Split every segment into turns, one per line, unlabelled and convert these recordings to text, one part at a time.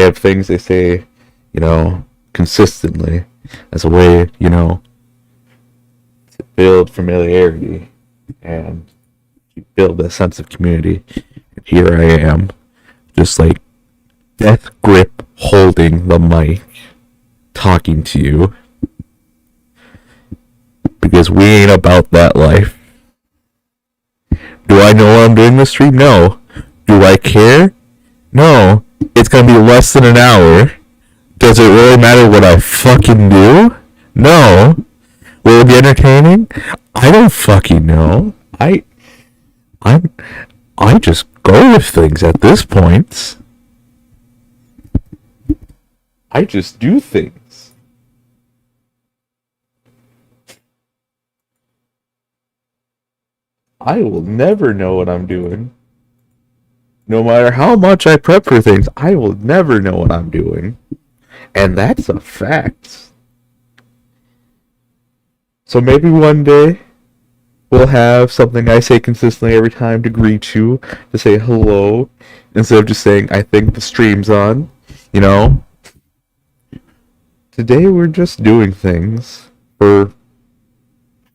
have things they say, consistently as a way, to build familiarity and build a sense of community. And here I am, just like death grip holding the mic, talking to you. Because we ain't about that life. Do I know what I'm doing this stream? No. Do I care? No. It's gonna be less than an hour. Does it really matter what I fucking do? No. Will it be entertaining? I don't fucking know. I'm I just go with things at this point. I just do things. I will never know what I'm doing. No matter how much I prep for things, I will never know what I'm doing. And that's a fact. So maybe one day we'll have something I say consistently every time to greet you, to say hello, instead of just saying, I think the stream's on, Today we're just doing things for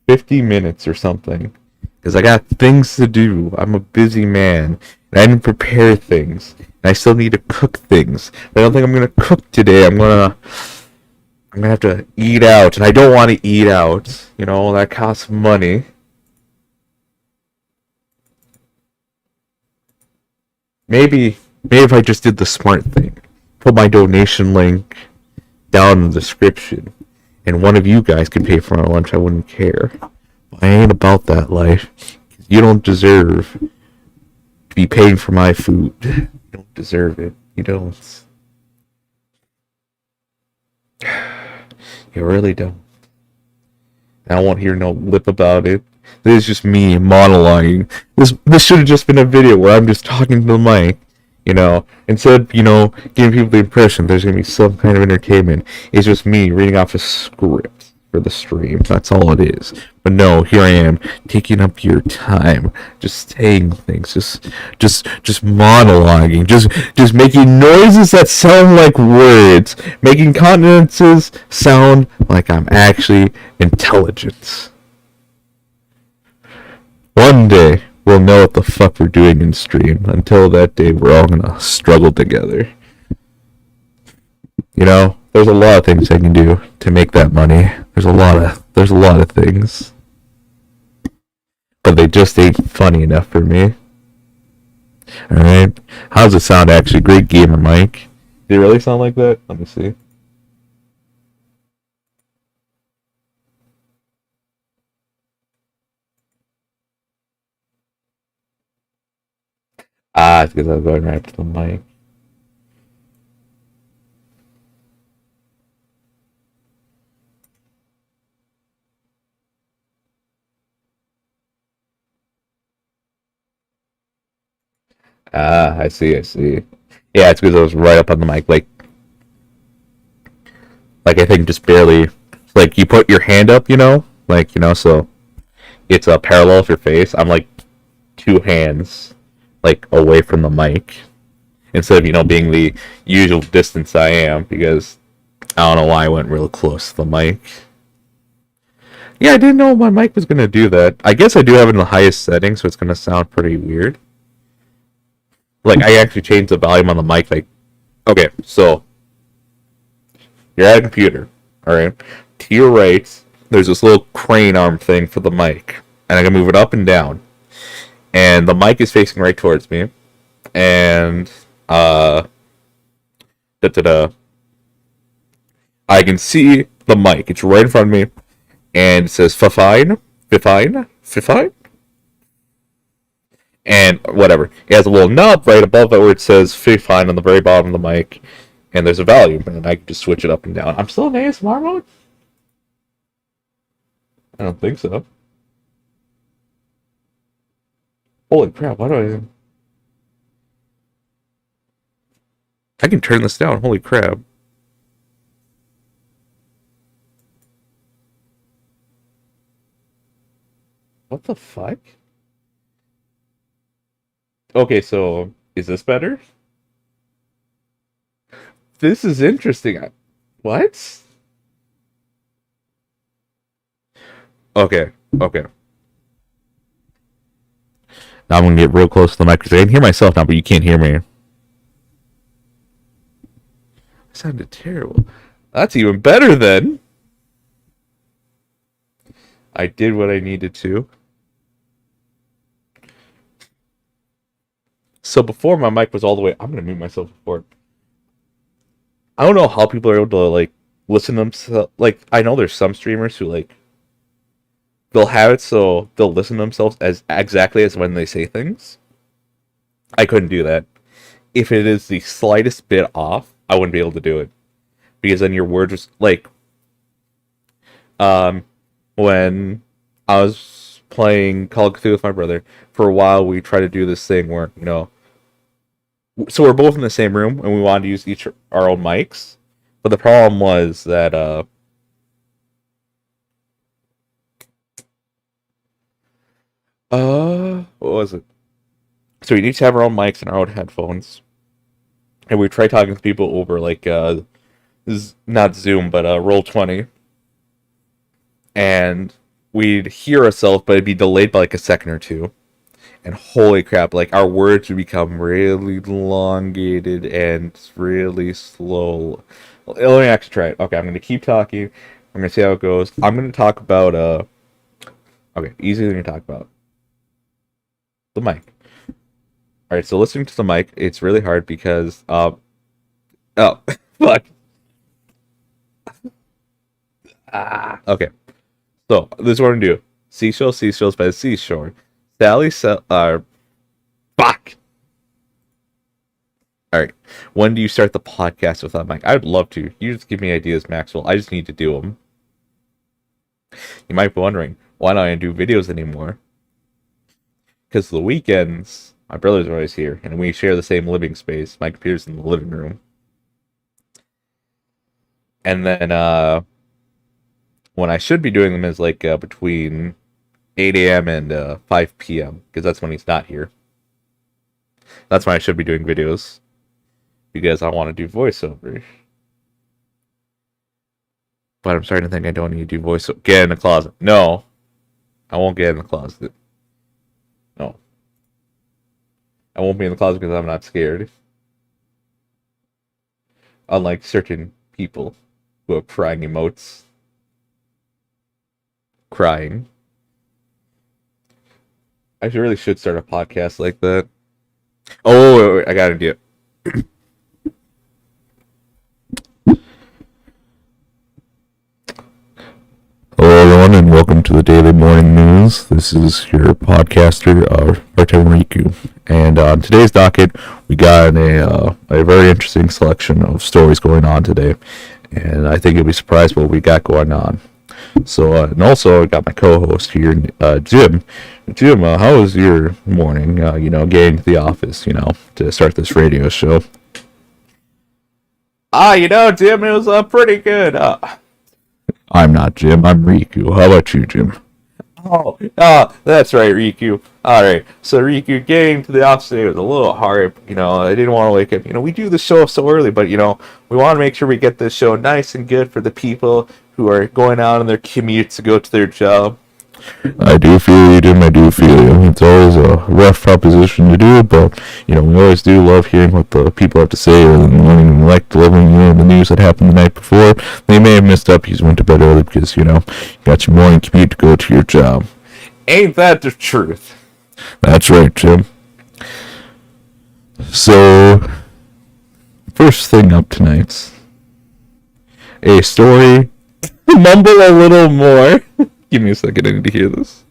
50 minutes or something. Because I got things to do. I'm a busy man. And I didn't prepare things. And I still need to cook things. But I don't think I'm going to cook today. I'm going to have to eat out. And I don't want to eat out. That costs money. Maybe if I just did the smart thing. Put my donation link down in the description. And one of you guys could pay for my lunch. I wouldn't care. I ain't about that life. You don't deserve to be paying for my food. You don't deserve it. You don't. You really don't. I won't hear no lip about it. This is just me monologuing. This should have just been a video where I'm just talking to the mic. Instead of, giving people the impression there's going to be some kind of entertainment. It's just me reading off a script for the stream. That's all it is. But no, here I am, taking up your time, just saying things, just monologuing, just making noises that sound like words, making consonants sound like I'm actually intelligent. One day, we'll know what the fuck we're doing in stream. Until that day, we're all gonna struggle together. There's a lot of things I can do to make that money. There's a lot of things. But they just ain't funny enough for me. Alright? How does it sound actually? Great gamer, Mike. Did it really sound like that? Let me see. It's because I was going right up to the mic. I see. Yeah, it's because I was right up on the mic, like I think just barely, like you put your hand up, so it's a parallel of your face. I'm like 2 hands, like away from the mic, instead of, being the usual distance I am, because I don't know why I went real close to the mic. Yeah, I didn't know my mic was gonna do that. I guess I do have it in the highest setting, so it's gonna sound pretty weird. Like, I actually changed the volume on the mic, okay, so, you're at a computer, alright? To your right, there's this little crane arm thing for the mic, and I can move it up and down. And the mic is facing right towards me, and, I can see the mic, it's right in front of me, and it says, fifine, and whatever. It has a little knob right above it where it says fine on the very bottom of the mic, and there's a volume, and I can just switch it up and down. I'm still in ASMR mode? I don't think so. Holy crap, why do I can turn this down, holy crap. What the fuck? Okay, so is this better? This is interesting. What? Okay. Okay. Now I'm gonna get real close to the mic because I can hear myself now, but you can't hear me. It sounded terrible. That's even better then. I did what I needed to. So before my mic was all the way, I'm gonna mute myself before. I don't know how people are able to like listen to themselves. Like I know there's some streamers who like they'll have it so they'll listen to themselves as exactly as when they say things. I couldn't do that. If it is the slightest bit off, I wouldn't be able to do it because then your words was like when I was playing Call of Cthulhu with my brother for a while, we tried to do this thing where so we're both in the same room and we wanted to use each our own mics, but the problem was that what was it? So we each have our own mics and our own headphones, and we try talking to people over like not Zoom but Roll20, and we'd hear ourselves, but it'd be delayed by like a second or two. And holy crap, like our words would become really elongated and really slow. Let me actually try it. Okay, I'm gonna keep talking. I'm gonna see how it goes. I'm gonna talk about okay, easy thing to talk about. The mic. Alright, so listening to the mic, it's really hard because oh fuck. Okay. So this is what I'm gonna do. Seashells by the seashore. Fuck. Alright. When do you start the podcast without mic? I'd love to. You just give me ideas, Maxwell. I just need to do them. You might be wondering, why don't I do videos anymore? Because the weekends, my brother's always here, and we share the same living space. My computer's in the living room. And then, when I should be doing them is like between 8 a.m. and 5 p.m. because that's when he's not here. That's when I should be doing videos because I want to do voiceover. But I'm starting to think I don't need to do voiceover. Get in the closet. No. I won't get in the closet. No. I won't be in the closet because I'm not scared. Unlike certain people who have crying emotes. Crying. I really should start a podcast like that. Oh, wait, I got an idea. Hello, everyone, and welcome to the Daily Morning News. This is your podcaster, part-time Rikku. And on today's docket, we got a very interesting selection of stories going on today. And I think you'll be surprised what we got going on. So, and also I got my co-host here, Jim. Jim, how was your morning, getting to the office, to start this radio show? Jim, it was pretty good. I'm not Jim, I'm Rikku. How about you, Jim? Oh, that's right, Rikku. Alright, so Rikku, getting to the office today was a little hard. I didn't want to wake up. We do the show so early, but, we want to make sure we get this show nice and good for the people who are going out on their commutes to go to their job. I do feel you, Jim. I do feel you. It's always a rough proposition to do, but, we always do love hearing what the people have to say, or we like delivering, the news that happened the night before. They may have missed up because you went to bed early because, you got your morning commute to go to your job. Ain't that the truth? That's right, Jim. So, first thing up tonight, a story. Mumble a little more. Give me a second, I need to hear this.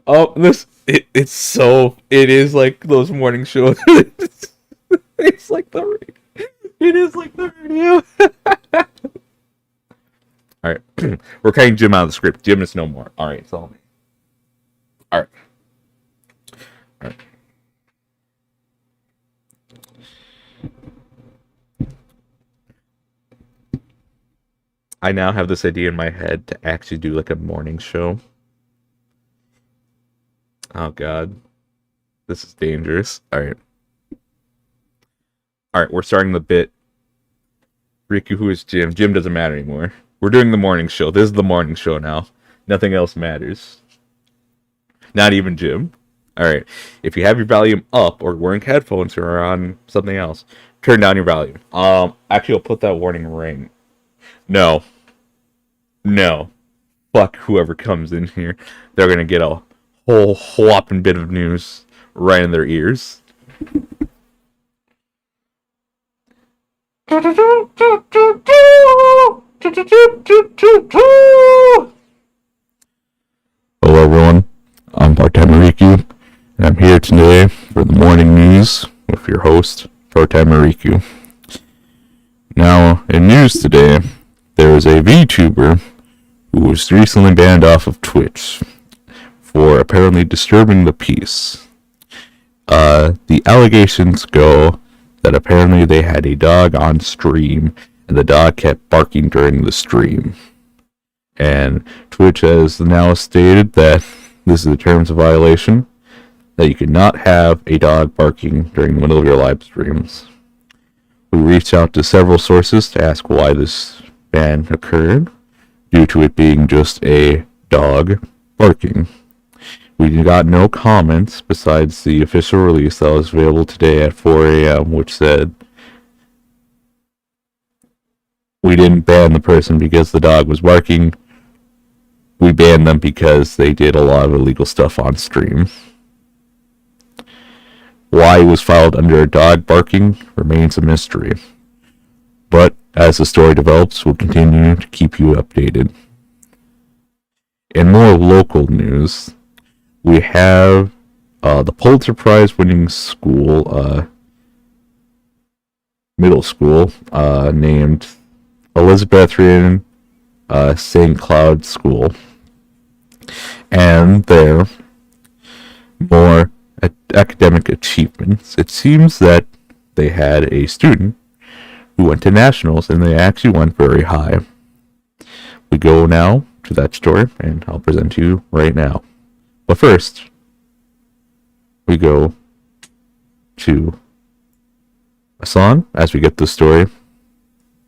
Oh, it is like those morning shows. It's like It is like the radio. All right, we're cutting Jim out of the script. Jim is no more. All right, it's all me. All right. All right. I now have this idea in my head to actually do like a morning show. Oh God, this is dangerous. All right. All right, we're starting the bit. Rikku, who is Jim? Jim doesn't matter anymore. We're doing the morning show. This is the morning show now. Nothing else matters. Not even Jim. All right. If you have your volume up or wearing headphones or on something else, turn down your volume. Actually, I'll put that warning ring. No. Fuck whoever comes in here. They're gonna get a whole whopping bit of news right in their ears. Hello everyone, I'm part-timer Rikku, and I'm here today for the morning news with your host, part-timer Rikku. Now, in news today, there is a VTuber who was recently banned off of Twitch for apparently disturbing the peace. The allegations go that apparently they had a dog on stream, and the dog kept barking during the stream. And Twitch has now stated that this is the terms of violation, that you cannot have a dog barking during the middle of your live streams. We reached out to several sources to ask why this ban occurred, due to it being just a dog barking. We got no comments besides the official release that was available today at 4 a.m., which said we didn't ban the person because the dog was barking. We banned them because they did a lot of illegal stuff on stream. Why it was filed under a dog barking remains a mystery. But as the story develops, we'll continue to keep you updated. In more local news, we have the Pulitzer Prize winning school, middle school, named Elizabethan St. Cloud School. And their more academic achievements. It seems that they had a student who went to nationals, and they actually went very high. We go now to that story, and I'll present to you right now. But first, we go to a song as we get the story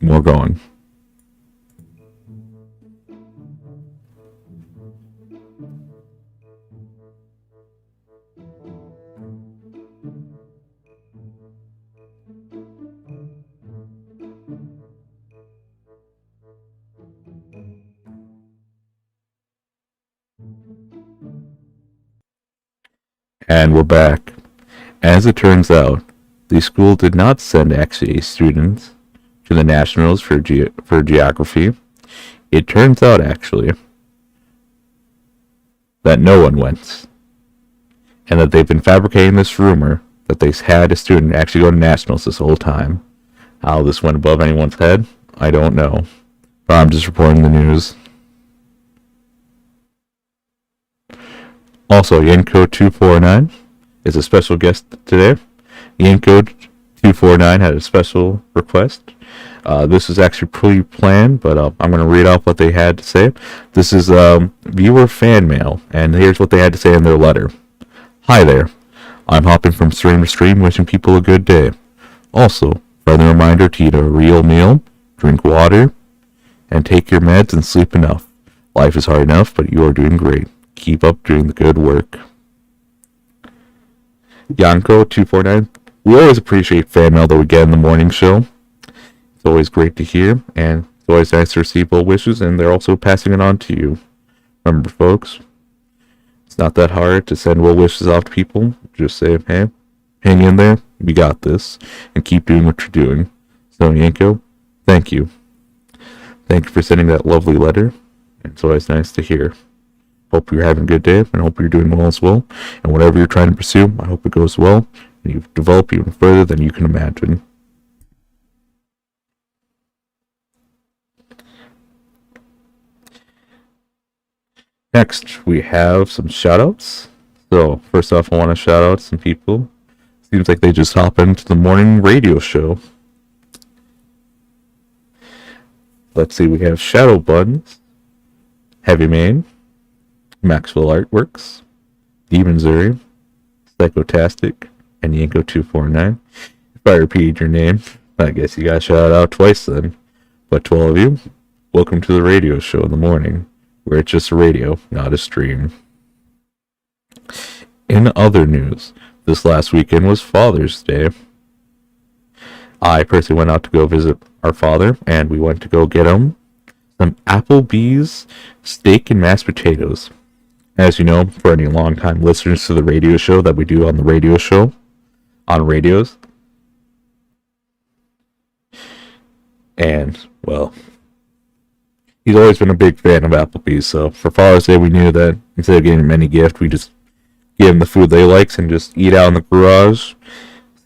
more going. And we're back. As it turns out, the school did not send actually a student to the nationals for geography. It turns out actually that no one went, and that they've been fabricating this rumor that they had a student actually go to nationals this whole time. How this went above anyone's head, I don't know. But I'm just reporting the news. Also, Yenko249 is a special guest today. Yenko249 had a special request. This is actually pre-planned, but I'm going to read off what they had to say. This is viewer fan mail, and here's what they had to say in their letter. Hi there. I'm hopping from stream to stream, wishing people a good day. Also, friendly reminder to eat a real meal, drink water, and take your meds and sleep enough. Life is hard enough, but you are doing great. Keep up doing the good work. Yanko249, we always appreciate fan mail that we get in the morning show. It's always great to hear, and it's always nice to receive well wishes, and they're also passing it on to you. Remember, folks, it's not that hard to send well wishes off to people. Just say, hey, hang in there, we got this, and keep doing what you're doing. So, Yanko, thank you. Thank you for sending that lovely letter. It's always nice to hear. Hope you're having a good day, and hope you're doing well as well. And whatever you're trying to pursue, I hope it goes well, and you develop even further than you can imagine. Next, we have some shoutouts. So, first off, I want to shout out some people. Seems like they just hop into the morning radio show. Let's see, we have Shadow Buns, Heavy Main, MacLeod Artworks, Demon Zuri, Psychotastic, and Yanko249. If I repeat your name, I guess you got shout out twice then. But to all of you, welcome to the radio show in the morning, where it's just a radio, not a stream. In other news, this last weekend was Father's Day. I personally went out to go visit our father, and we went to go get him some Applebee's steak and mashed potatoes. As you know, for any long-time listeners to the radio show that we do on the radio show, on radios. And, well, he's always been a big fan of Applebee's, so for Father's Day we knew that instead of getting him any gift, we just give him the food they likes and just eat out in the garage,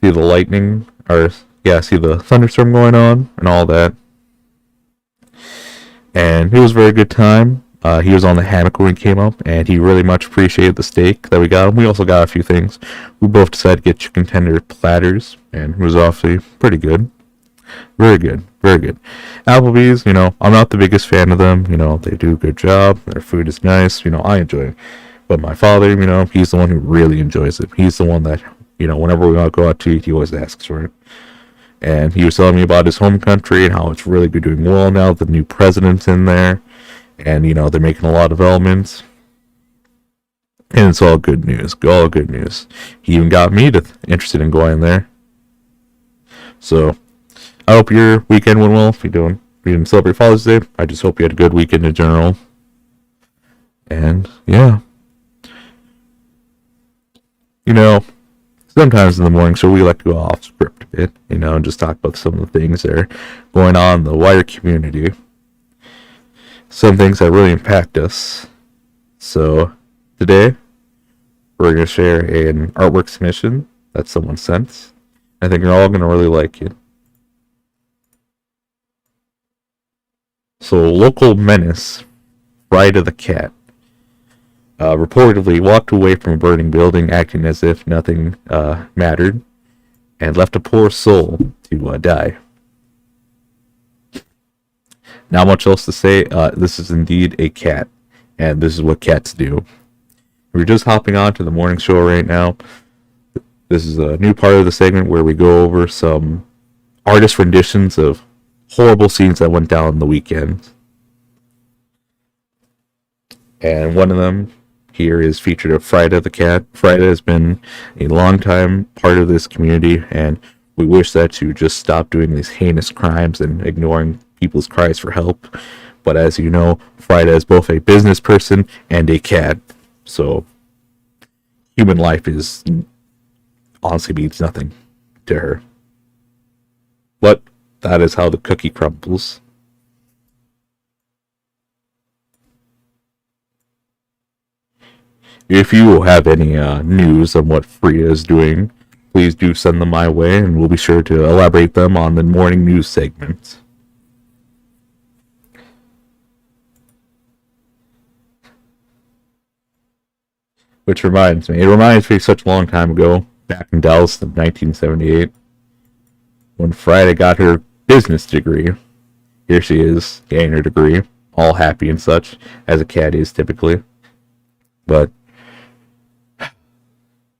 see the lightning, see the thunderstorm going on, and all that. And it was a very good time. He was on the hammock when he came up, and he really much appreciated the steak that we got him. We also got a few things. We both decided to get chicken tender platters, and it was awfully pretty good. Very good, very good. Applebee's, I'm not the biggest fan of them. They do a good job. Their food is nice. I enjoy it. But my father, he's the one who really enjoys it. He's the one that, whenever we go out to eat, he always asks for it. And he was telling me about his home country and how it's really good, doing well now. The new president's in there. And, they're making a lot of developments. And it's all good news. All good news. He even got me interested in going there. So, I hope your weekend went well. If you didn't celebrate Father's Day, I just hope you had a good weekend in general. And, yeah. Sometimes in the morning, so we like to go off script a bit, and just talk about some of the things that are going on in the wider community. Some things that really impact us. So, today, we're going to share an artwork submission that someone sent. I think you're all going to really like it. So, local menace, Friday the Cat, reportedly walked away from a burning building acting as if nothing mattered, and left a poor soul to die. Not much else to say. This is indeed a cat, and this is what cats do. We're just hopping on to the morning show right now. This is a new part of the segment where we go over some artist renditions of horrible scenes that went down the weekend. And one of them here is featured of Friday the Cat. Friday has been a long time part of this community, and we wish that you just stop doing these heinous crimes and ignoring people's cries for help. But as you know, Friday is both a business person and a cat, so human life is honestly means nothing to her. But that is how the cookie crumbles. If you have any news on what Frida is doing, please do send them my way, and we'll be sure to elaborate them on the morning news segment. Which reminds me such a long time ago, back in Dallas in 1978, when Friday got her business degree. Here she is, getting her degree, all happy and such, as a cat is typically. But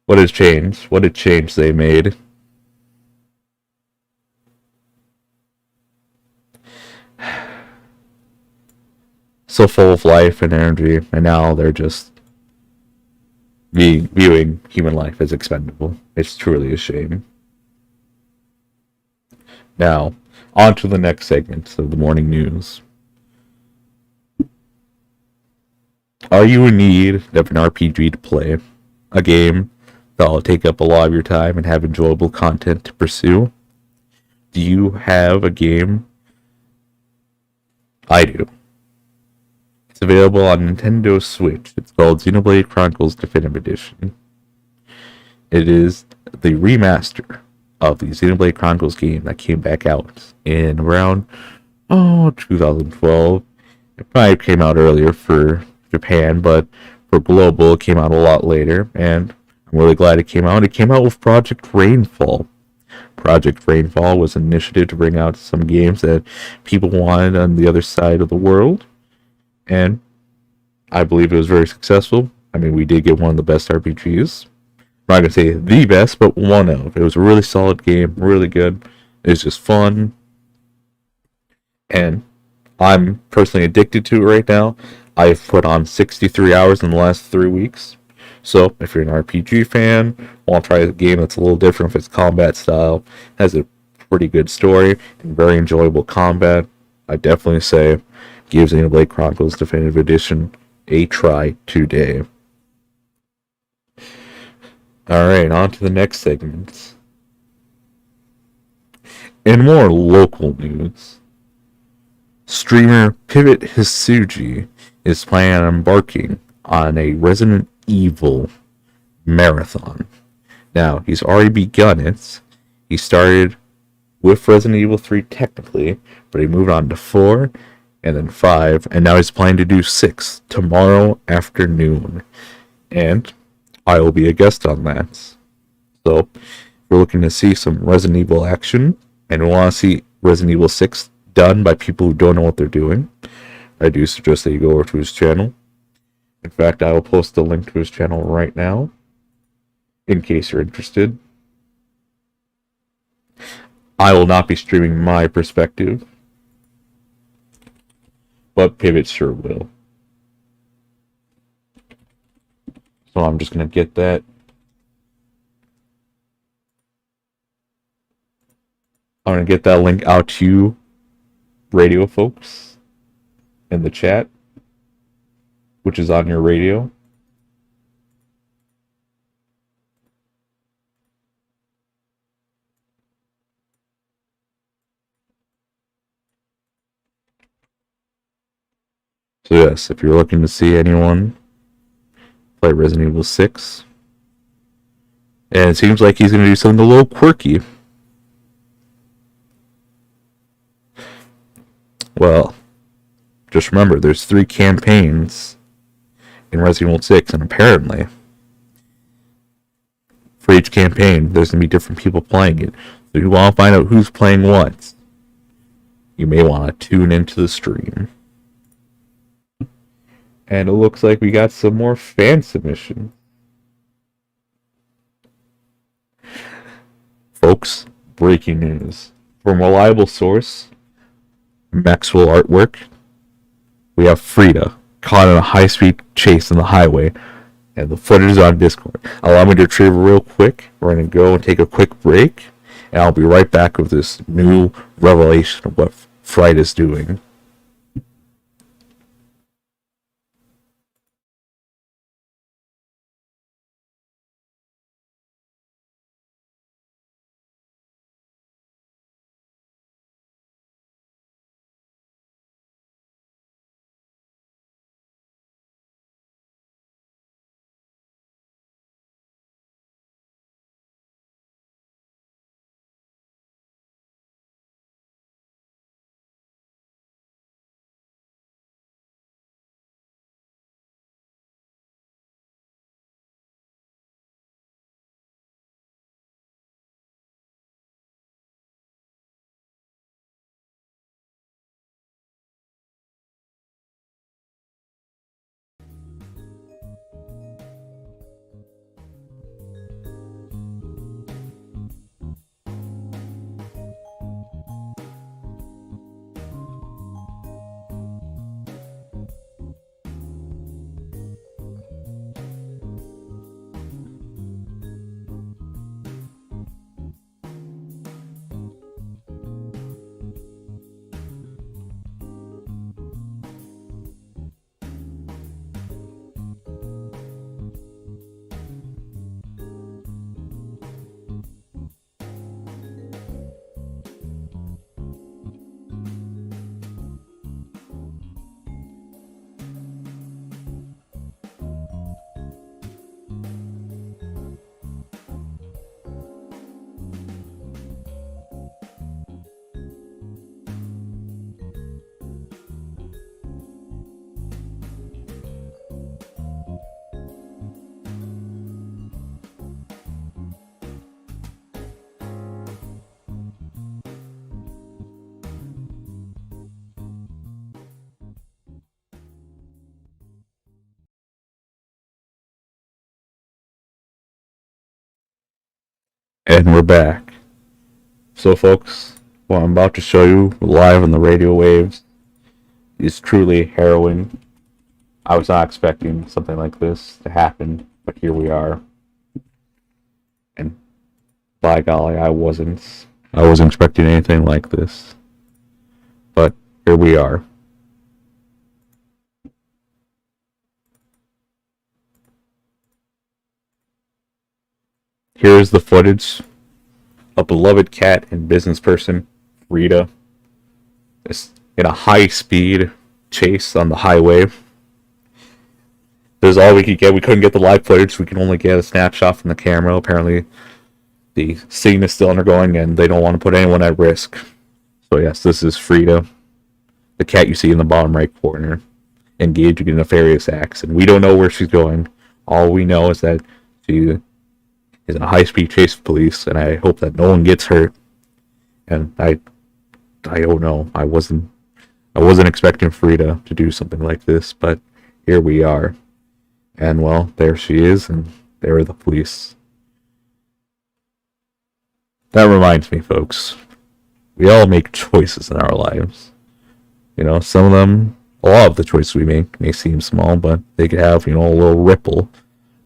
what has changed? What a change they made. So full of life and energy, and now they're just viewing human life as expendable. It's truly a shame. Now, on to the next segment of the morning news. Are you in need of an RPG to play? A game that will take up a lot of your time and have enjoyable content to pursue? Do you have a game? I do. It's available on Nintendo Switch. It's called Xenoblade Chronicles Definitive Edition. It is the remaster of the Xenoblade Chronicles game that came back out in around 2012. It probably came out earlier for Japan, but for global, it came out a lot later, and I'm really glad it came out. It came out with Project Rainfall. Project Rainfall was an initiative to bring out some games that people wanted on the other side of the world, and I believe it was very successful. I mean, we did get one of the best RPGs. I'm not gonna say the best, but one of. It was a really solid game, really good. It was just fun, and I'm personally addicted to it right now. I've put on 63 hours in the last 3 weeks. So if you're an RPG fan, want to try a game that's a little different if it's combat style, has a pretty good story and very enjoyable combat, I definitely say give Xenoblade Chronicles Definitive Edition a try today. Alright, on to the next segment. In more local news, streamer Pivot Hisuji is planning on embarking on a Resident Evil marathon. Now, he's already begun it. He started with Resident Evil 3 technically, but he moved on to 4 and then 5, and now he's planning to do 6 tomorrow afternoon. And I will be a guest on that. So, if we're looking to see some Resident Evil action and we want to see Resident Evil 6 done by people who don't know what they're doing, I do suggest that you go over to his channel. In fact, I will post the link to his channel right now, in case you're interested. I will not be streaming my perspective, but Pivot sure will. So I'm just going to get that. I'm going to get that link out to you, radio folks, in the chat, which is on your radio. So yes, if you're looking to see anyone play Resident Evil 6, and it seems like he's going to do something a little quirky. Well, just remember, there's 3 campaigns in Resident Evil 6, and apparently, for each campaign, there's going to be different people playing it. So if you want to find out who's playing what, you may want to tune into the stream. And it looks like we got some more fan submissions. Folks, breaking news. From a reliable source, Maxwell Artwork, we have Frida caught in a high-speed chase on the highway, and the footage is on Discord. Allow me to retrieve it real quick. We're going to go and take a quick break, and I'll be right back with this new revelation of what Frida's doing. And we're back. So, folks, what I'm about to show you live on the radio waves is truly harrowing. I was not expecting something like this to happen, but here we are. And by golly, I wasn't expecting anything like this. But here we are. Here's the footage. A beloved cat and business person, Rita, is in a high-speed chase on the highway. This is all we could get. We couldn't get the live footage. We can only get a snapshot from the camera. Apparently, the scene is still undergoing, and they don't want to put anyone at risk. So yes, this is Frida, the cat you see in the bottom right corner, engaging in nefarious acts. And we don't know where she's going. All we know is that she is in a high-speed chase with police, and I hope that no one gets hurt. And I don't know. I wasn't expecting Frida to do something like this, but here we are. And well, there she is, and there are the police. That reminds me, folks, we all make choices in our lives. You know, some of them, a lot of the choices we make may seem small, but they could have, a little ripple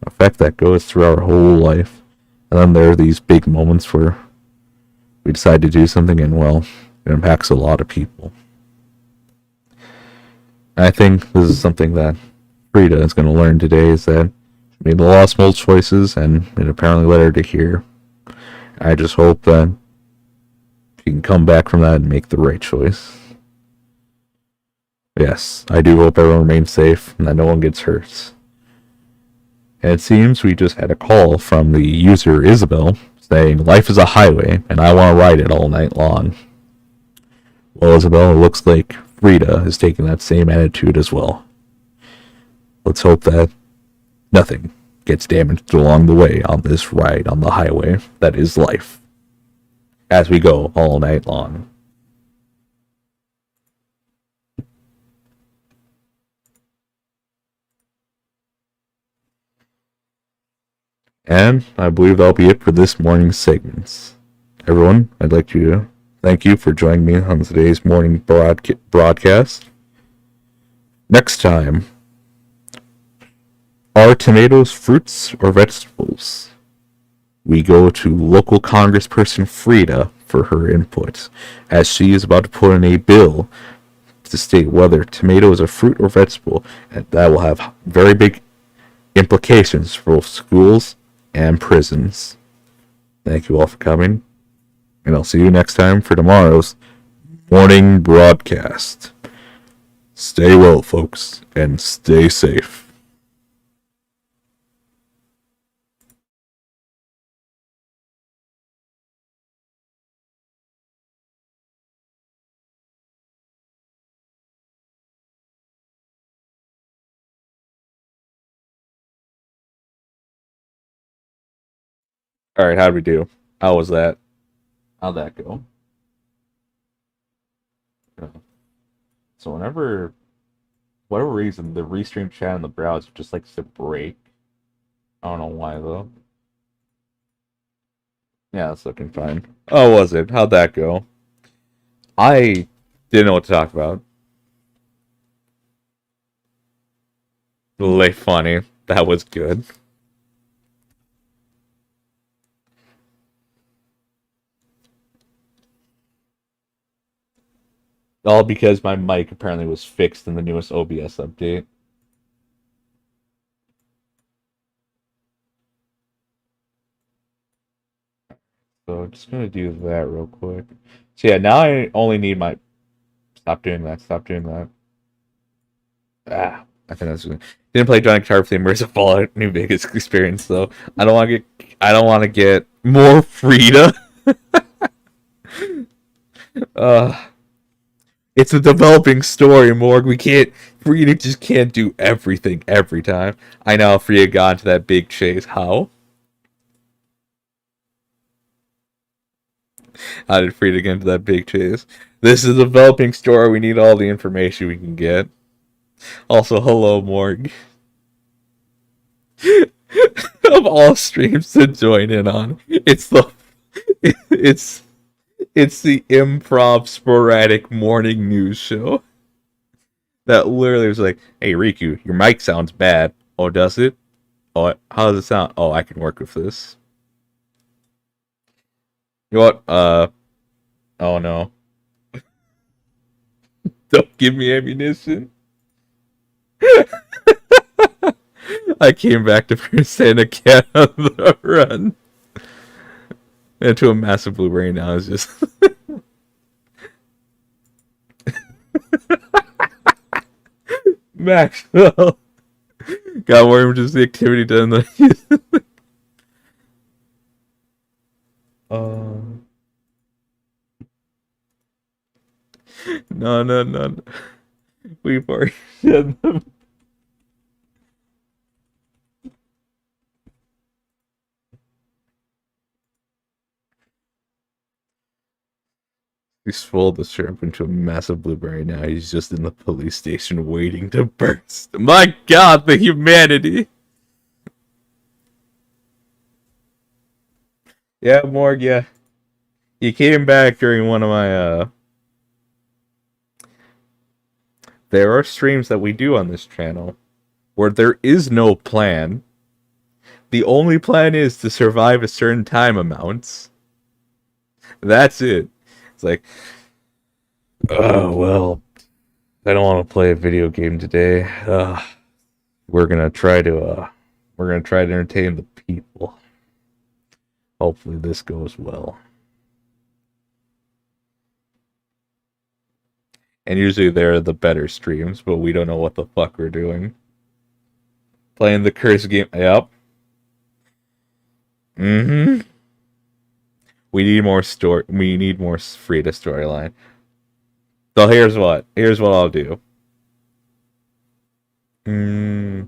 effect that goes through our whole life. And then there are these big moments where we decide to do something, and well, it impacts a lot of people. And I think this is something that Frida is going to learn today, is that she made a lot of small choices, and it apparently led her to here. I just hope that she can come back from that and make the right choice. Yes, I do hope everyone remains safe and that no one gets hurt. And it seems we just had a call from the user Isabel saying, "Life is a highway, and I want to ride it all night long." Well, Isabel, it looks like Frida is taking that same attitude as well. Let's hope that nothing gets damaged along the way on this ride on the highway that is life, as we go all night long. And I believe that'll be it for this morning's segments. Everyone, I'd like to thank you for joining me on today's morning broadcast. Next time, are tomatoes fruits or vegetables? We go to local congressperson Frida for her input, as she is about to put in a bill to state whether tomato is a fruit or vegetable, and that will have very big implications for both schools and prisons. Thank you all for coming, and I'll see you next time for tomorrow's morning broadcast. Stay well, folks, and stay safe. Alright, how'd we do? How was that? How'd that go? So whatever reason, the restream chat in the browser just likes to break. I don't know why though. Yeah, it's looking fine. Oh, was it? How'd that go? I didn't know what to talk about. Really funny. That was good. All because my mic apparently was fixed in the newest OBS update. So I'm just gonna do that real quick. So yeah, now I only need my. Stop doing that. Stop doing that. I think that's good. Didn't play Johnny Guitar for the immersive Fallout New Vegas experience though. I don't want to get more Frida. It's a developing story, Morg. Frida just can't do everything every time. I know Frida got into that big chase. How? How did Frida get into that big chase? This is a developing story. We need all the information we can get. Also, hello, Morg. Of all streams to join in on, it's the It's it's the improv sporadic morning news show that literally was like, "Hey Rikku, your mic sounds bad." Oh, does it? Oh, how does it sound? Oh, I can work with this. You know what? Oh no! Don't give me ammunition. I came back to present a cat on the run into a massive blueberry. Now is just Maxwell got more than just the activity done. uh, no. We've already said them. He swallowed the shrimp into a massive blueberry. Now he's just in the police station waiting to burst. My God, the humanity! Yeah, Morg. Yeah, he came back during one of my. There are streams that we do on this channel where there is no plan. The only plan is to survive a certain time amounts. That's it. It's like, oh well, I don't want to play a video game today. We're gonna try to entertain the people. Hopefully this goes well. And usually they're the better streams, but we don't know what the fuck we're doing. Playing the curse game. Yep. Mm-hmm. We need more story. We need more Frida storyline. So here's what. Here's what I'll do. Do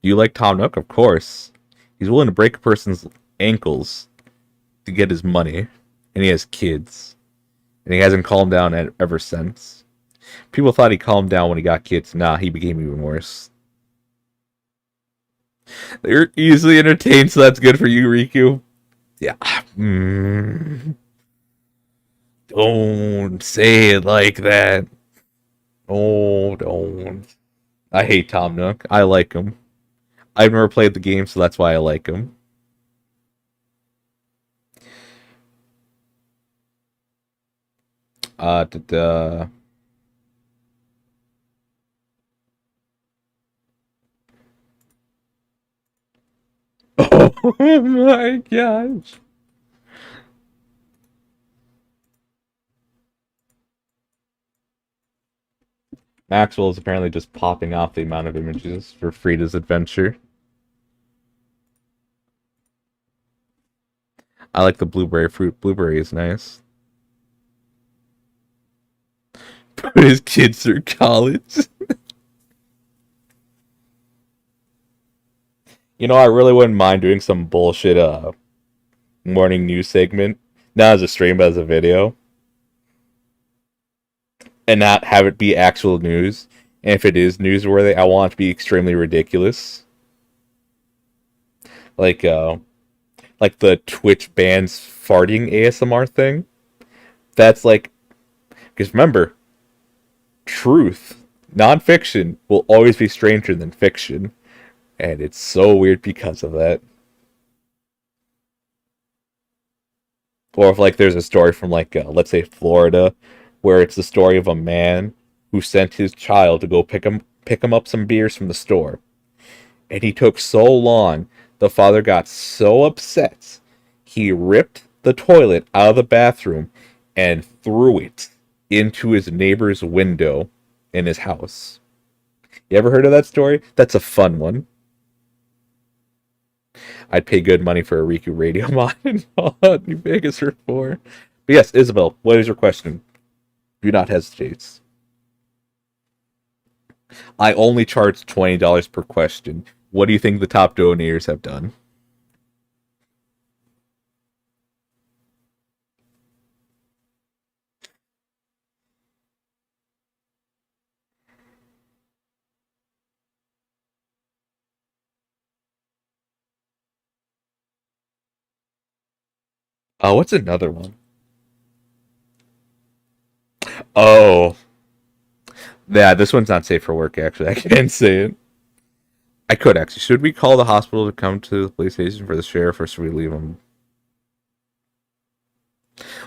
you like Tom Nook? Of course. He's willing to break a person's ankles to get his money, and he has kids, and he hasn't calmed down ever since. People thought he calmed down when he got kids. Nah, he became even worse. They're easily entertained, so that's good for you, Rikku. Yeah. Don't say it like that. Oh, don't. I hate Tom Nook. I like him. I've never played the game, so that's why I like him. Da-da. Oh my gosh. Maxwell is apparently just popping off the amount of images for Frida's adventure. I like the blueberry fruit. Blueberry is nice. Put his kids through college. You know, I really wouldn't mind doing some bullshit morning news segment. Not as a stream, but as a video. And not have it be actual news. And if it is newsworthy, I want it to be extremely ridiculous. Like like the Twitch bans farting ASMR thing. That's like, because remember, truth, nonfiction, will always be stranger than fiction. And it's so weird because of that. Or if like there's a story from like let's say Florida, where it's the story of a man who sent his child to go pick him up some beers from the store, and he took so long. The father got so upset, he ripped the toilet out of the bathroom and threw it into his neighbor's window in his house. You ever heard of that story? That's a fun one. I'd pay good money for a Rikku radio mod in New Vegas for 4. But yes, Isabel, what is your question? Do not hesitate. I only charge $20 per question. What do you think the top donators have done? Oh, what's another one? Oh, yeah, this one's not safe for work, actually. I can't say it. I could, actually. Should we call the hospital to come to the police station for the sheriff, or should we leave him?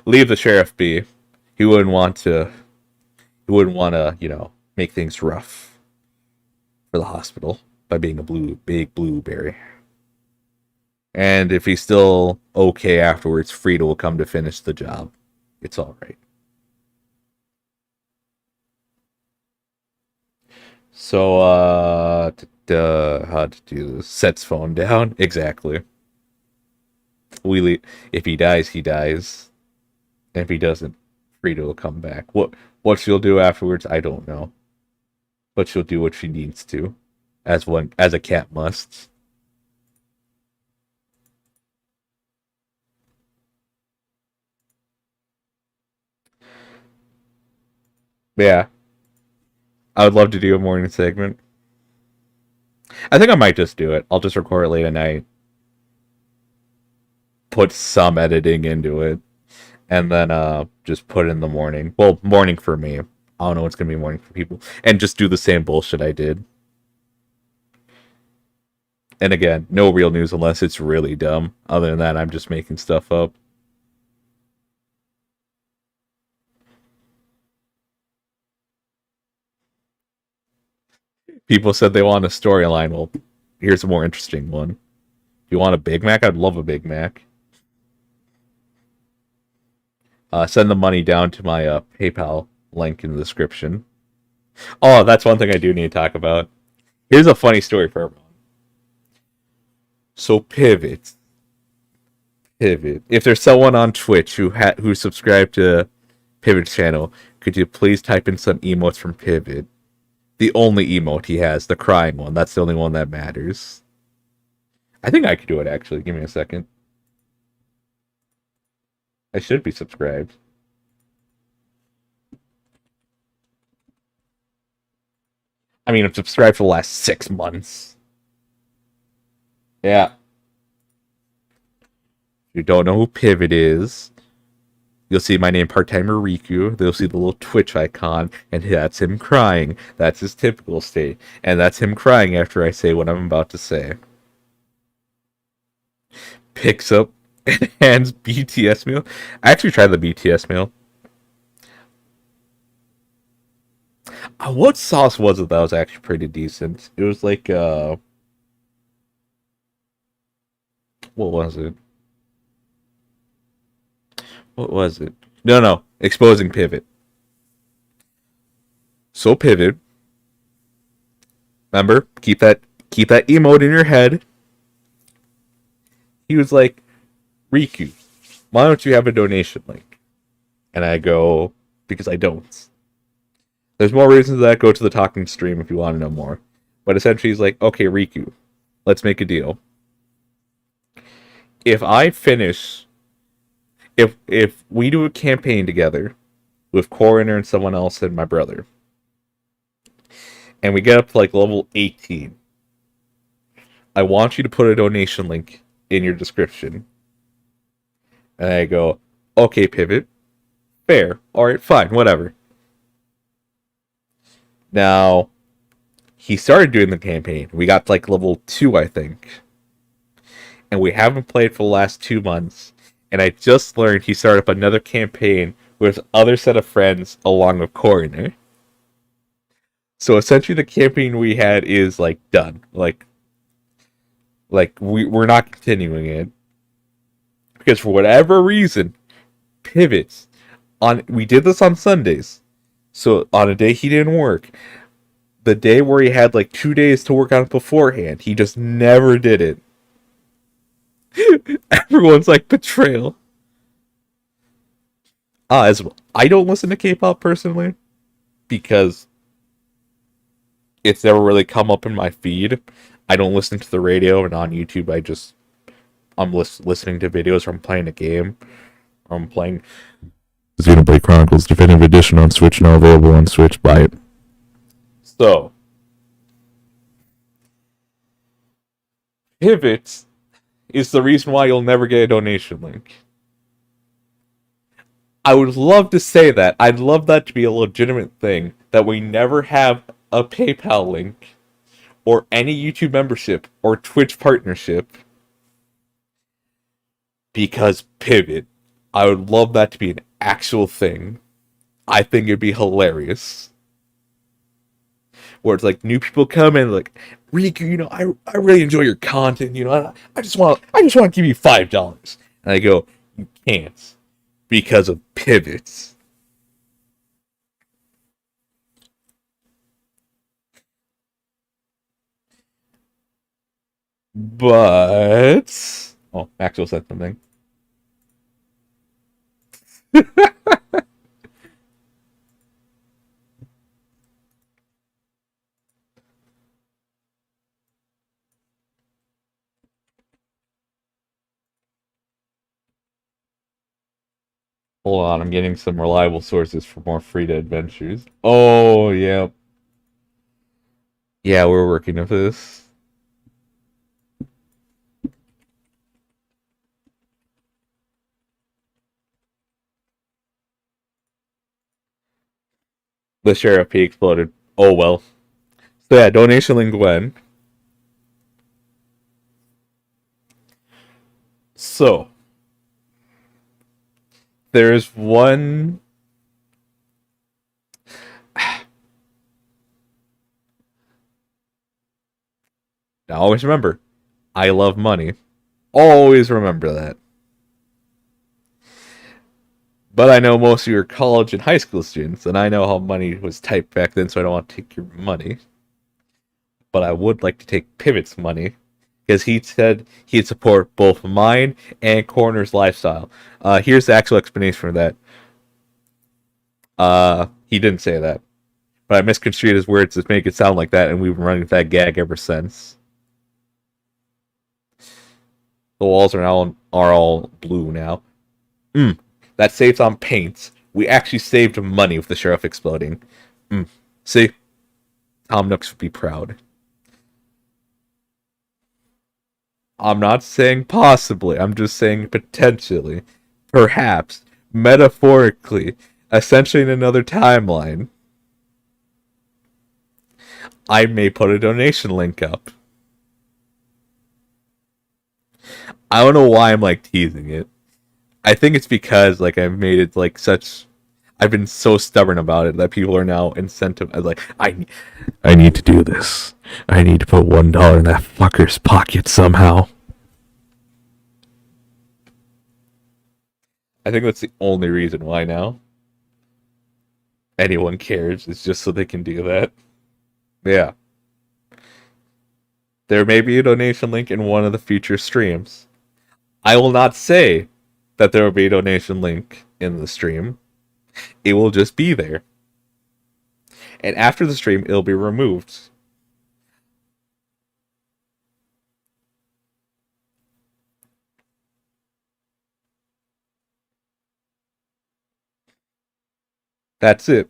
Leave the sheriff be. He wouldn't want to. He wouldn't want to, make things rough for the hospital by being a big blueberry. And if he's still okay afterwards, Frida will come to finish the job. It's all right. So, how to do this? Sets phone down. Exactly. If he dies, he dies. And if he doesn't, Frida will come back. What she'll do afterwards, I don't know. But she'll do what she needs to, as a cat must. Yeah, I would love to do a morning segment. I think I might just do it. I'll just record it late at night, put some editing into it, and then just put it in the morning. Well, morning for me. I don't know what's gonna be morning for people, and just do the same bullshit I did. And again, no real news unless it's really dumb. Other than that, I'm just making stuff up. People said they want a storyline. Well, here's a more interesting one. If you want a Big Mac? I'd love a Big Mac. Send the money down to my PayPal link in the description. Oh, that's one thing I do need to talk about. Here's a funny story for everyone. So pivot. If there's someone on Twitch who subscribed to Pivot's channel, could you please type in some emotes from Pivot? The only emote he has, the crying one. That's the only one that matters. I think I could do it actually. Give me a second. I should be subscribed. I mean, I'm subscribed for the last 6 months. Yeah. If you don't know who Pivot is, you'll see my name, Part-Timer Rikku. They'll see the little Twitch icon, and that's him crying. That's his typical state. And that's him crying after I say what I'm about to say. Picks up and hands BTS meal. I actually tried the BTS meal. What sauce was it that was actually pretty decent? It was like, what was it? What was it? No. Exposing Pivot. So Pivot. Remember? Keep that emote in your head. He was like, Rikku, why don't you have a donation link? And I go, because I don't. There's more reasons that go to the talking stream if you want to know more. But essentially he's like, okay, Rikku, let's make a deal. If I finish if we do a campaign together with Coroner and someone else and my brother, and we get up to like level 18, I want you to put a donation link in your description. And I go, okay, Pivot, fair, alright, fine, whatever. Now, he started doing the campaign. We got to like level 2, I think. And we haven't played for the last 2 months. And I just learned he started up another campaign with other set of friends along with Coroner. So essentially the campaign we had is like done. Like we're not continuing it. Because for whatever reason, pivots on we did this on Sundays. So on a day he didn't work. The day where he had like 2 days to work on it beforehand, he just never did it. Everyone's like betrayal. As well, I don't listen to K-pop personally because it's never really come up in my feed. I don't listen to the radio, and on YouTube I'm listening to videos or I'm playing a game or I'm playing Xenoblade Chronicles Definitive Edition on Switch, now available on Switch. Buy it. So pivots is the reason why you'll never get a donation link. I would love to say that. I'd love that to be a legitimate thing. That we never have a PayPal link or any YouTube membership or Twitch partnership because Pivot. I would love that to be an actual thing. I think it'd be hilarious. Where it's like new people come in like, Rikku, I really enjoy your content, I just want to give you $5. And I go, you can't because of pivots. But Maxwell said something. Hold on, I'm getting some reliable sources for more Frida adventures. Oh, yeah. Yeah, we're working with this. The Sheriff P exploded. Oh, well. So, yeah, donation link when. So, there's one. Now, always remember, I love money. Always remember that. But I know most of you are college and high school students, and I know how money was tight back then, so I don't want to take your money. But I would like to take Pivot's money, because he said he'd support both mine and Corner's lifestyle. Here's the actual explanation for that. He didn't say that. But I misconstrued his words to make it sound like that, and we've been running with that gag ever since. The walls are all blue now. That saves on paints. We actually saved money with the Sheriff exploding. See? Tom Nooks would be proud. I'm not saying possibly. I'm just saying potentially. Perhaps. Metaphorically. Essentially in another timeline. I may put a donation link up. I don't know why I'm like teasing it. I think it's because like I've made it like such. I've been so stubborn about it that people are now incentivized. Like I need to do this. I need to put $1 in that fucker's pocket somehow. I think that's the only reason why now anyone cares is just so they can do that. Yeah. There may be a donation link in one of the future streams. I will not say that there will be a donation link in the stream. It will just be there. And after the stream, it'll be removed. That's it.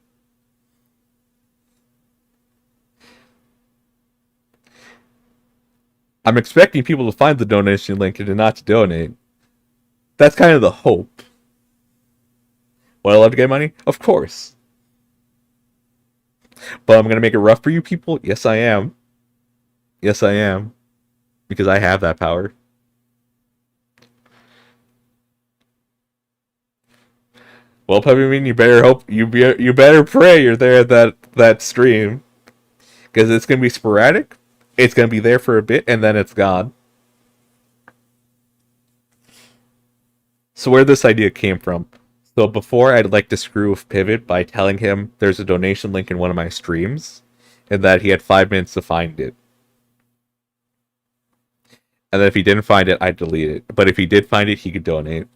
I'm expecting people to find the donation link and not to donate. That's kind of the hope. Would I love to get money? Of course. But I'm going to make it rough for you people? Yes, I am. Yes, I am. Because I have that power. Well, Peppermint, you better hope you better pray you're there at that stream, because it's gonna be sporadic. It's gonna be there for a bit and then it's gone. So where this idea came from? So before I'd like to screw with Pivot by telling him there's a donation link in one of my streams, and that he had 5 minutes to find it. And then if he didn't find it, I'd delete it. But if he did find it, he could donate.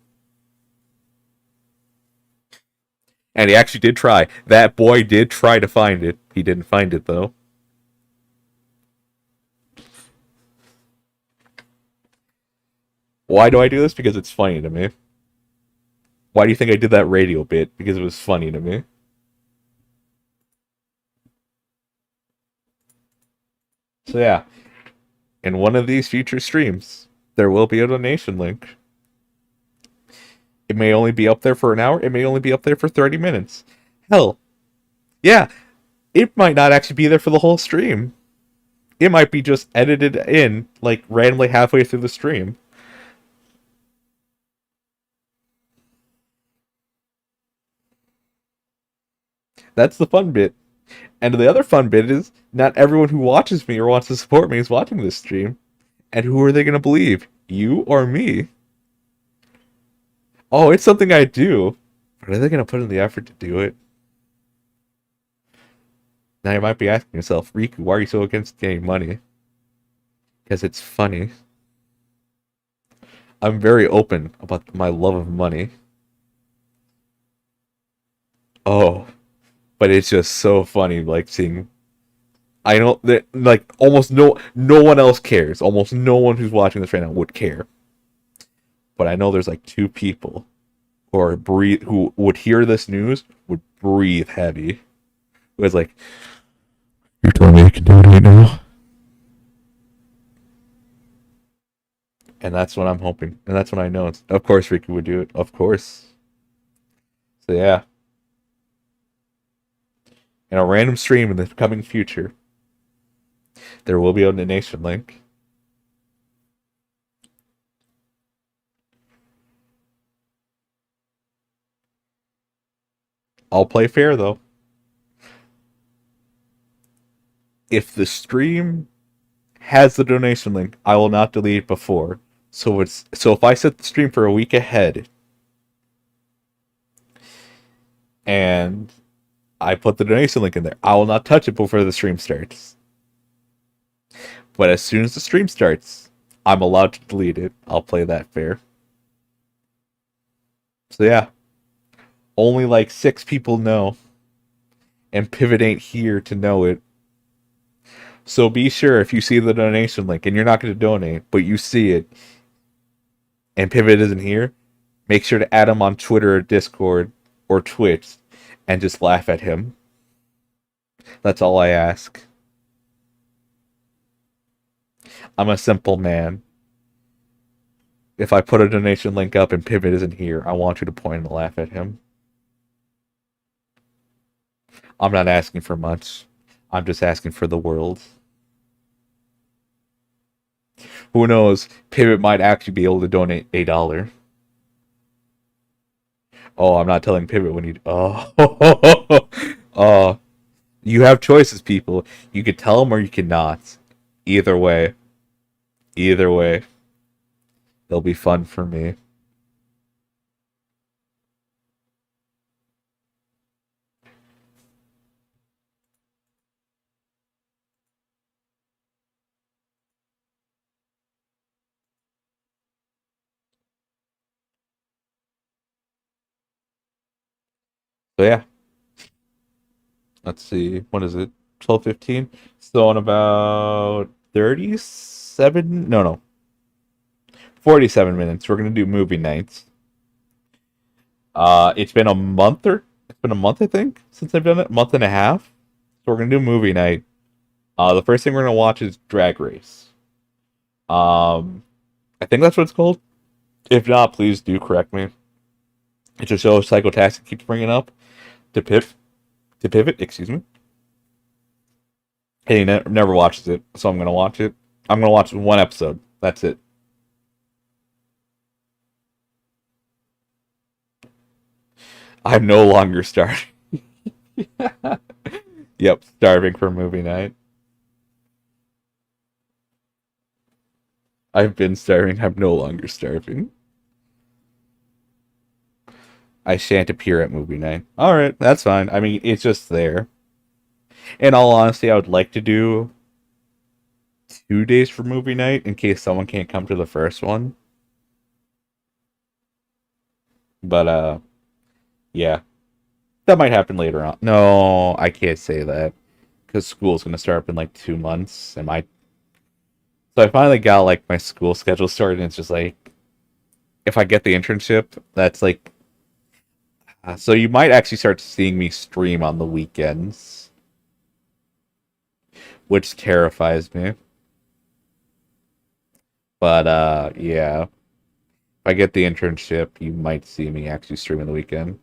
And he actually did try. That boy did try to find it. He didn't find it, though. Why do I do this? Because it's funny to me. Why do you think I did that radio bit? Because it was funny to me. So yeah, in one of these future streams, there will be a donation link. It may only be up there for an hour. It may only be up there for 30 minutes. Hell, yeah, it might not actually be there for the whole stream. It might be just edited in, like, randomly halfway through the stream. That's the fun bit. And the other fun bit is not everyone who watches me or wants to support me is watching this stream. And who are they going to believe? You or me? Oh, it's something I do. But are they going to put in the effort to do it? Now you might be asking yourself, Rikku, why are you so against getting money? Because it's funny. I'm very open about my love of money. Oh, but it's just so funny, like seeing. I know that like almost no one else cares. Almost no one who's watching this right now would care. But I know there's like two people who would hear this news would breathe heavy. It was like, you're telling me you can donate now? And that's what I'm hoping. And that's what I know. Of course Rikku would do it. Of course. So yeah. In a random stream in the coming future, there will be a donation link. I'll play fair though. If the stream has the donation link, I will not delete it before. So if I set the stream for a week ahead and I put the donation link in there, I will not touch it before the stream starts. But as soon as the stream starts, I'm allowed to delete it. I'll play that fair. So yeah. Only like 6 people know. And Pivot ain't here to know it. So be sure if you see the donation link and you're not going to donate, but you see it and Pivot isn't here, make sure to add him on Twitter or Discord or Twitch and just laugh at him. That's all I ask. I'm a simple man. If I put a donation link up and Pivot isn't here, I want you to point and laugh at him. I'm not asking for much. I'm just asking for the world. Who knows? Pivot might actually be able to donate $1. Oh, I'm not telling Pivot when you. Oh, you have choices, people. You could tell him or you cannot. Either way, it'll be fun for me. So yeah, let's see. What is it? 12:15. So in about 37. No. 47 minutes. We're gonna do movie nights. It's been a month I think, since I've done it. A month and a half. So we're gonna do movie night. The first thing we're gonna watch is Drag Race. I think that's what it's called. If not, please do correct me. It's a show Psychotaxi keeps bringing up to pivot. Excuse me. And he never watches it, so I'm gonna watch it. I'm gonna watch one episode. That's it. I'm no longer starving. Yep, starving for movie night. I've been starving. I'm no longer starving. I shan't appear at movie night. Alright, that's fine. I mean, it's just there. In all honesty, I would like to do 2 days for movie night in case someone can't come to the first one. But, yeah. That might happen later on. No, I can't say that. Because school's going to start up in like 2 months. So I finally got like my school schedule started, and it's just like, if I get the internship, that's like, so you might actually start seeing me stream on the weekends, which terrifies me. But yeah, if I get the internship, you might see me actually streaming the weekend.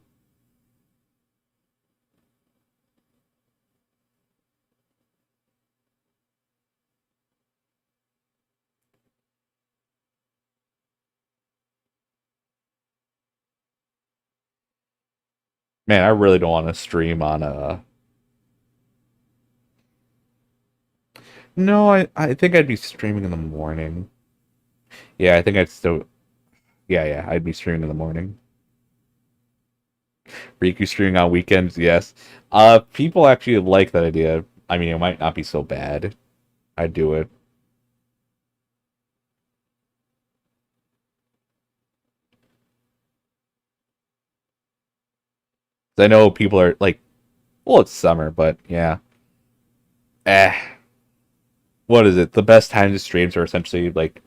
Man, I really don't want to stream on No, I think I'd be streaming in the morning. Yeah, I think I'd still yeah, I'd be streaming in the morning. Rikku streaming on weekends, yes. People actually like that idea. I mean, it might not be so bad. I'd do it. I know people are like, well, it's summer, but yeah. Eh, what is it? The best times to streams are essentially like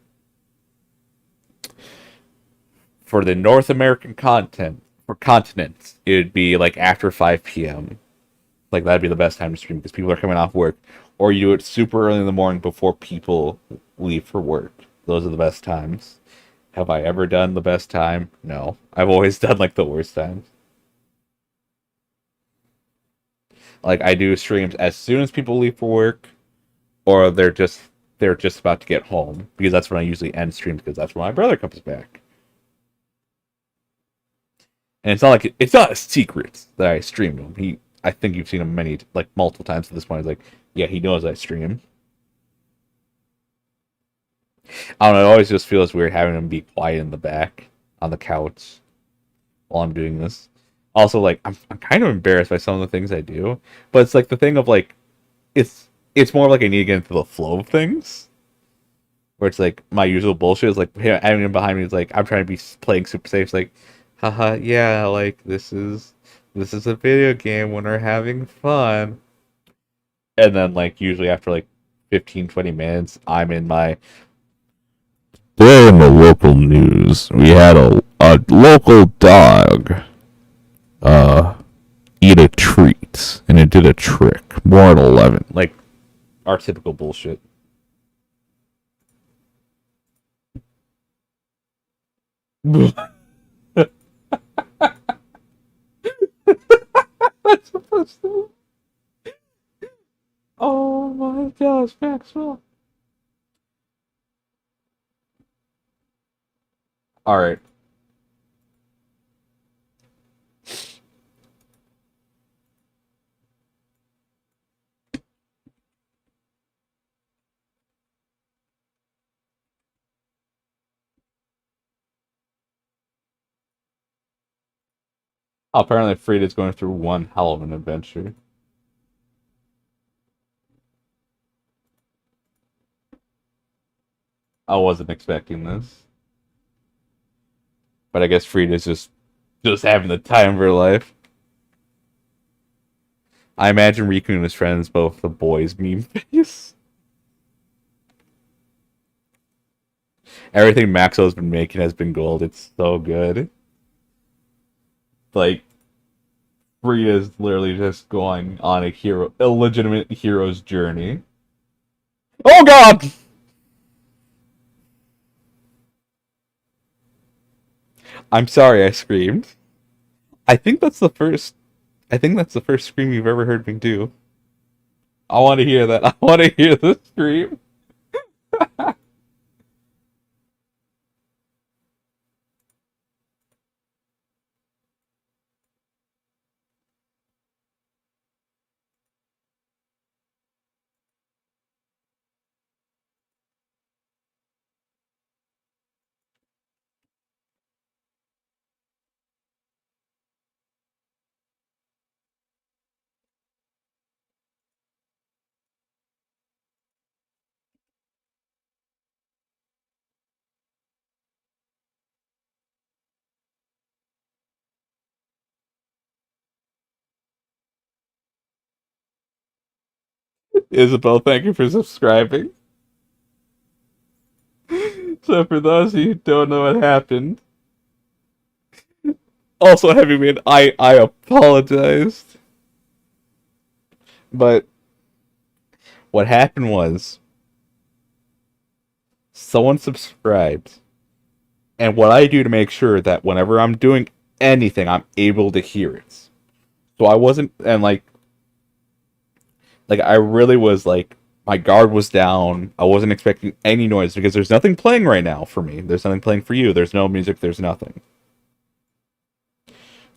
for the North American content for continents, it'd be like after 5 p.m. Like that'd be the best time to stream because people are coming off work, or you do it super early in the morning before people leave for work. Those are the best times. Have I ever done the best time? No, I've always done like the worst times. Like I do streams as soon as people leave for work, or they're just about to get home because that's when I usually end streams because that's when my brother comes back. And it's not like it's not a secret that I streamed him. I think you've seen him many like multiple times at this point. He's like, yeah, he knows I stream. I don't know. It always just feels weird having him be quiet in the back on the couch while I'm doing this. Also, like I'm kind of embarrassed by some of the things I do, but it's like the thing of like it's more like I need to get into the flow of things. Where it's like my usual bullshit is like having him behind me is like I'm trying to be playing super safe. It's like, haha, yeah, like this is a video game when we're having fun. And then like usually after like 15-20 minutes, I'm in my today in the local news, we had a local dog uh eat a treat and it did a trick. More than 11. Like our typical bullshit. That's supposed to. Oh my gosh, Maxwell. All right. Apparently, Frida's going through one hell of an adventure. I wasn't expecting this, but I guess Frida's just having the time of her life. I imagine Rikku and his friends both the boys meme face. Everything Maxo's been making has been gold. It's so good. Like Frida's literally just going on a legitimate hero's journey. Oh God! I'm sorry, I screamed. I think that's the first. I think that's the first scream you've ever heard me do. I want to hear that. I want to hear the scream. Isabel, thank you for subscribing. So, for those of you who don't know what happened, also Heavy Man, I apologized. But what happened was someone subscribed And what I do to make sure that whenever I'm doing anything, I'm able to hear it. So I wasn't, and like I really was like, my guard was down. I wasn't expecting any noise because there's nothing playing right now for me. There's nothing playing for you. There's no music. There's nothing.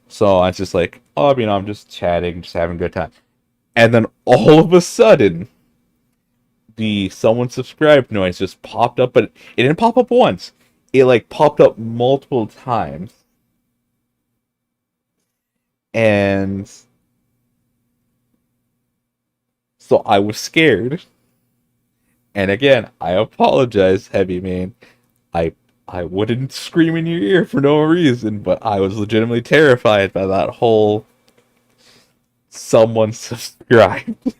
So I was just like, oh, I'm just chatting, just having a good time. And then all of a sudden, the someone subscribed noise just popped up, but it didn't pop up once. It like popped up multiple times. And so I was scared. And again, I apologize, Heavy Man. I I wouldn't scream in your ear for no reason, but I was legitimately terrified by that whole someone subscribed.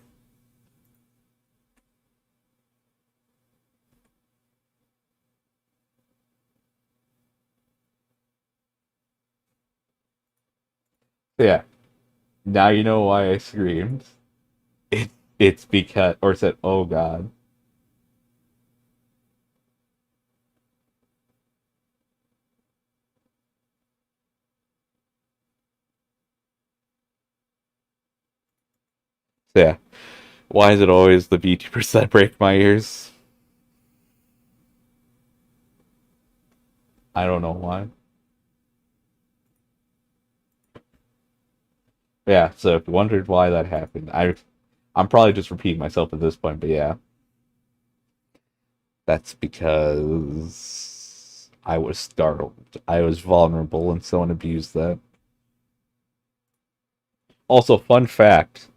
Yeah. Now you know why I screamed. It it's because or said, "Oh God." So yeah. Why is it always the VTubers that break my ears? I don't know why. Yeah, so if you wondered why that happened, I'm probably just repeating myself at this point, but yeah. That's because I was startled. I was vulnerable and someone abused that. Also, fun fact.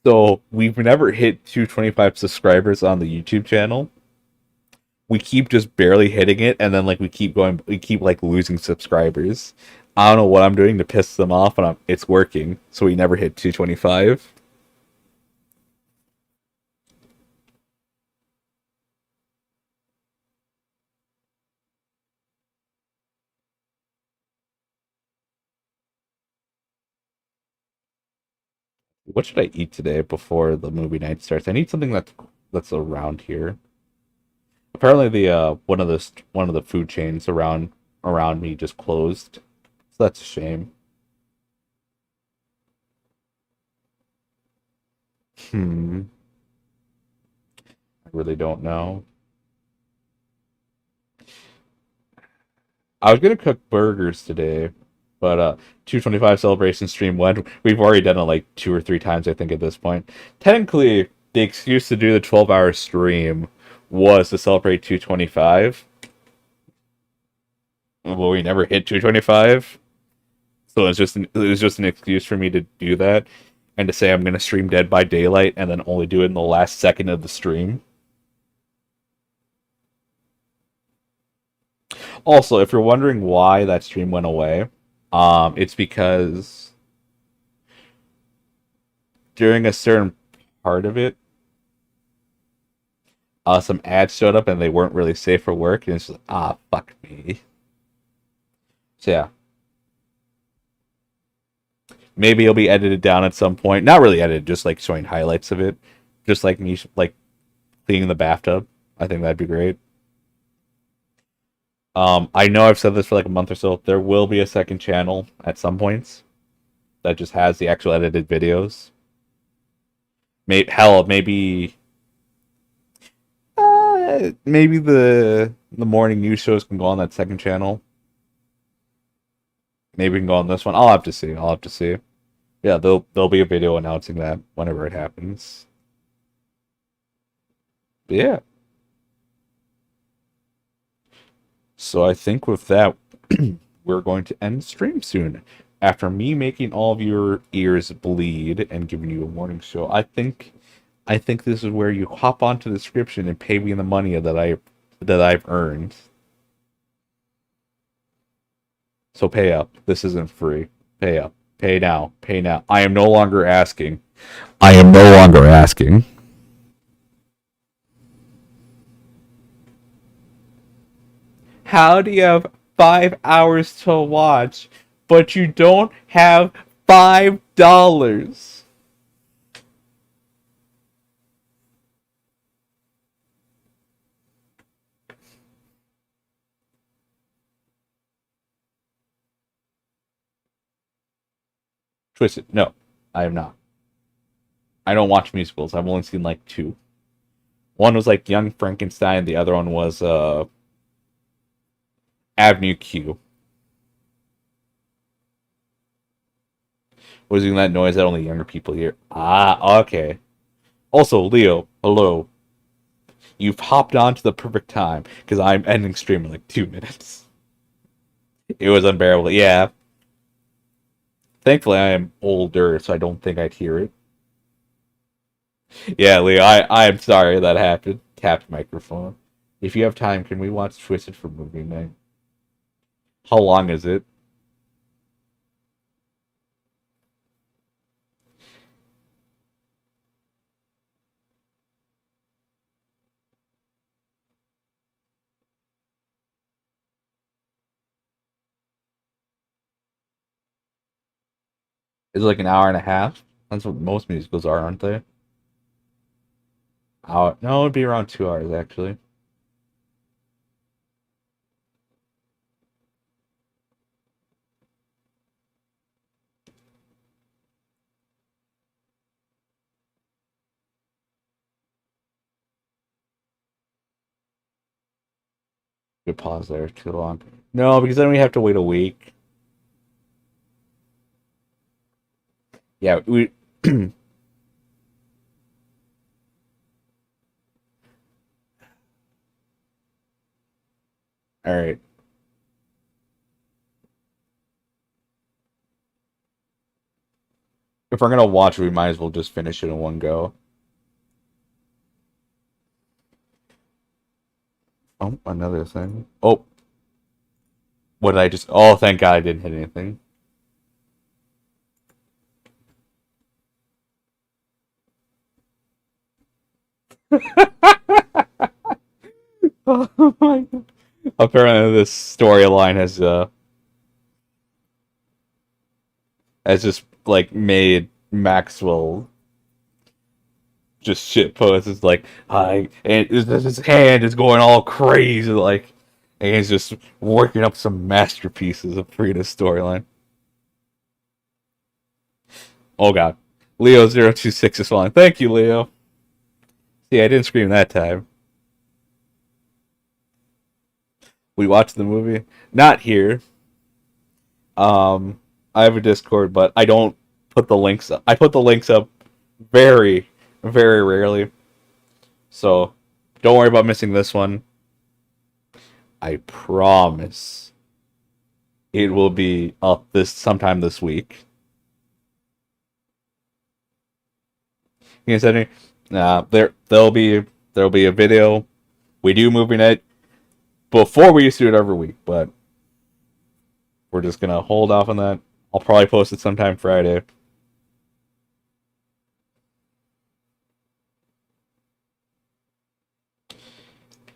So, we've never hit 225 subscribers on the YouTube channel. We keep just barely hitting it, and then like we keep like losing subscribers. I don't know what I'm doing to piss them off, and it's working. So we never hit 225. What should I eat today before the movie night starts? I need something that's around here. Apparently, the one of the food chains around me just closed, so that's a shame. Hmm, I really don't know. I was gonna cook burgers today, but 225 celebration stream went. We've already done it like two or three times, I think, at this point. Technically, the excuse to do the 12-hour stream was to celebrate 225. Well, we never hit 225, so it was just an excuse for me to do that and to say I'm gonna stream Dead by Daylight and then only do it in the last second of the stream. Also, if you're wondering why that stream went away, it's because during a certain part of it, some ads showed up and they weren't really safe for work, and it's just fuck me. So yeah, maybe it'll be edited down at some point. Not really edited, just like showing highlights of it, just like me like cleaning the bathtub. I think that'd be great. I know I've said this for like a month or so. There will be a second channel at some points that just has the actual edited videos. Maybe maybe the morning news shows can go on that second channel. Maybe we can go on this one. I'll have to see. I'll have to see. Yeah, there'll be a video announcing that whenever it happens. But yeah. So I think with that, we're going to end the stream soon. After me making all of your ears bleed and giving you a morning show, I think this is where you hop onto the description and pay me the money that I've earned. So pay up. This isn't free. Pay up. Pay now. Pay now. I am no longer asking. I am no longer asking. How do you have 5 hours to watch, but you don't have $5? Twisted. No, I have not. I don't watch musicals. I've only seen like two. One was like Young Frankenstein. The other one was Avenue Q. Was doing that noise that only younger people hear. Ah, okay. Also, Leo, hello. You've hopped on to the perfect time because I'm ending stream in like 2 minutes. It was unbearable. Yeah. Thankfully, I am older, so I don't think I'd hear it. Yeah, Leo, I am sorry that happened. Tapped microphone. If you have time, can we watch Twisted for movie night? How long is it? Is it like an hour and a half? That's what most musicals are, aren't they? Hour? No, it'd be around 2 hours actually. Good pause there. Too long. No, because then we have to wait a week. Yeah, we. All right. If we're gonna watch, we might as well just finish it in one go. Oh, another thing. Oh, what did I just? Oh, thank God I didn't hit anything. Oh my God. Apparently, this storyline has just like made Maxwell just shit posts. It's like, hi, and his hand is going all crazy, like, and he's just working up some masterpieces of Frida's storyline. Oh God, Leo026 is falling. Thank you, Leo. See, I didn't scream that time. We watched the movie, not here. I have a Discord, but I don't put the links up. I put the links up very, very rarely. So don't worry about missing this one. I promise it will be up this sometime this week. You said me? There'll be a video. We do movie night before we used to do it every week, but we're just gonna hold off on that. I'll probably post it sometime Friday.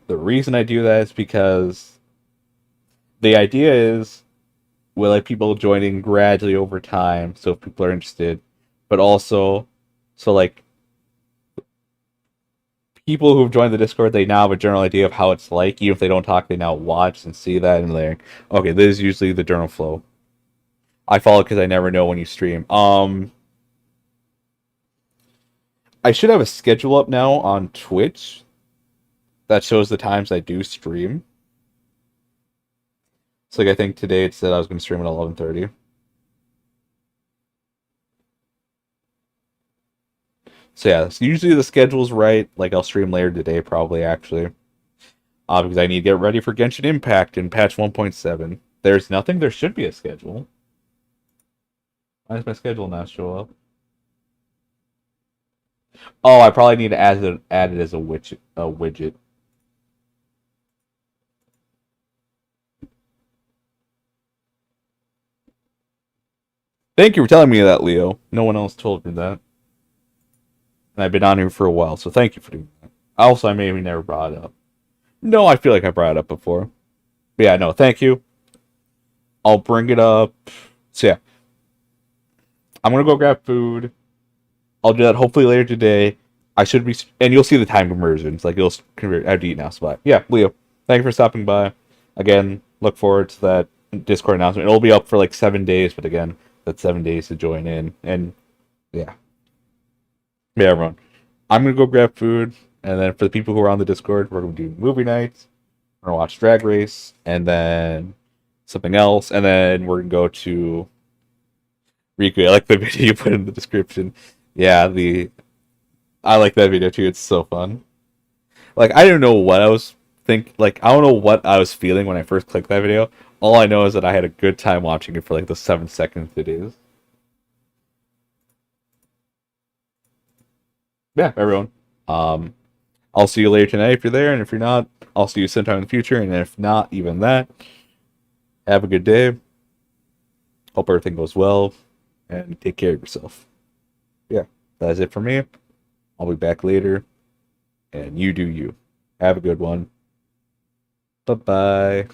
The reason I do that is because the idea is we'll have people joining gradually over time, so if people are interested, but also so like people who've joined the Discord, they now have a general idea of how it's like. Even if they don't talk, they now watch and see that, and they're like, okay, this is usually the journal flow. I follow because I never know when you stream. I should have a schedule up now on Twitch that shows the times I do stream. So like I think today it said I was going to stream at 11:30. So yeah, usually the schedule's right. Like I'll stream later today, probably actually, because I need to get ready for Genshin Impact in patch 1.7. There's nothing. There should be a schedule. Why does my schedule not show up? Oh, I probably need to add it as a widget. Thank you for telling me that, Leo. No one else told me that. And I've been on here for a while, so thank you for doing that. Also, I maybe never brought it up. No, I feel like I brought it up before. But yeah, no, thank you. I'll bring it up. So yeah. I'm going to go grab food. I'll do that hopefully later today. I should be, and you'll see the time conversions. Like, you'll convert. I have to eat now, so yeah, Leo, thank you for stopping by. Again, look forward to that Discord announcement. It'll be up for like 7 days, but again, that 7 days to join in. And yeah. Yeah, everyone. I'm gonna go grab food, and then for the people who are on the Discord, we're gonna do movie nights. We're gonna watch Drag Race, and then something else, and then we're gonna go to Rikku. I like the video you put in the description. Yeah, the I like that video too. It's so fun. Like I don't know what I was like I don't know what I was feeling when I first clicked that video. All I know is that I had a good time watching it for like the 7 seconds it is. Yeah, everyone. Um, I'll see you later tonight if you're there, and if you're not, I'll see you sometime in the future. And if not, even that, have a good day. Hope everything goes well, and take care of yourself. Yeah, that's it for me. I'll be back later, and you do you. Have a good one. Bye bye.